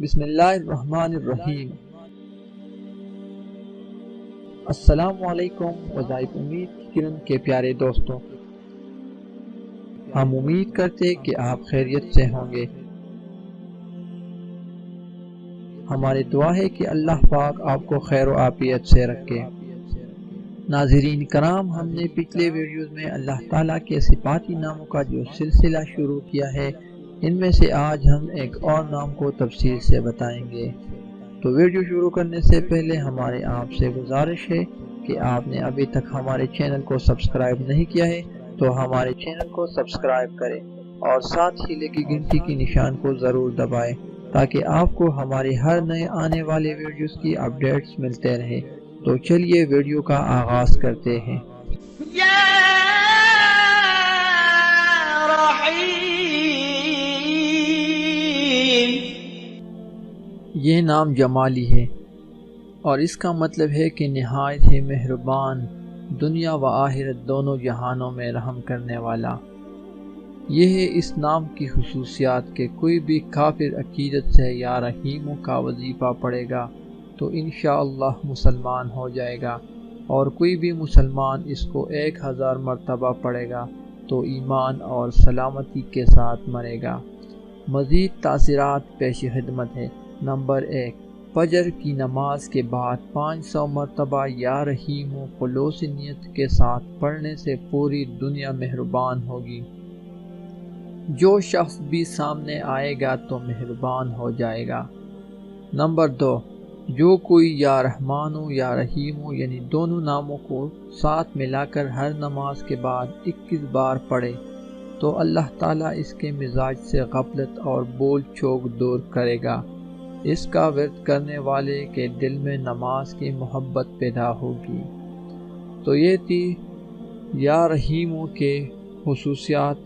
بسم اللہ الرحمن الرحیم۔ السلام علیکم وظائف امید کی کرن کے پیارے دوستوں، ہم امید کرتے کہ آپ خیریت سے ہوں گے۔ ہماری دعا ہے کہ اللہ پاک آپ کو خیر و عافیت سے رکھے۔ ناظرین کرام، ہم نے پچھلے ویڈیوز میں اللہ تعالیٰ کے صفاتی ناموں کا جو سلسلہ شروع کیا ہے، ان میں سے آج ہم ایک اور نام کو تفصیل سے بتائیں گے۔ تو ویڈیو شروع کرنے سے پہلے ہمارے آپ سے گزارش ہے کہ آپ نے ابھی تک ہمارے چینل کو سبسکرائب نہیں کیا ہے تو ہمارے چینل کو سبسکرائب کریں اور ساتھ ہی لگی گھنٹی کی نشان کو ضرور دبائیں تاکہ آپ کو ہماری ہر نئے آنے والے ویڈیوز کی اپڈیٹس ملتے رہے۔ تو چلیے ویڈیو کا آغاز کرتے ہیں۔ یہ نام جمالی ہے اور اس کا مطلب ہے کہ نہایت ہی مہربان، دنیا و آخرت دونوں جہانوں میں رحم کرنے والا۔ یہ ہے اس نام کی خصوصیات کہ کوئی بھی کافر عقیدت سے یا رحیموں کا وظیفہ پڑھے گا تو انشاءاللہ مسلمان ہو جائے گا، اور کوئی بھی مسلمان اس کو 1000 مرتبہ پڑھے گا تو ایمان اور سلامتی کے ساتھ مرے گا۔ مزید تاثرات پیش خدمت ہے۔ نمبر 1، فجر کی نماز کے بعد 500 مرتبہ یا رحیم و خلوص نیت کے ساتھ پڑھنے سے پوری دنیا مہربان ہوگی۔ جو شخص بھی سامنے آئے گا تو مہربان ہو جائے گا۔ نمبر 2، جو کوئی یا رحمان یا رحیم یعنی دونوں ناموں کو ساتھ ملا کر ہر نماز کے بعد 21 بار پڑھے تو اللہ تعالیٰ اس کے مزاج سے غفلت اور بول چوک دور کرے گا۔ اس کا ورد کرنے والے کے دل میں نماز کی محبت پیدا ہوگی۔ تو یہ تھی یا رحیموں کے خصوصیات۔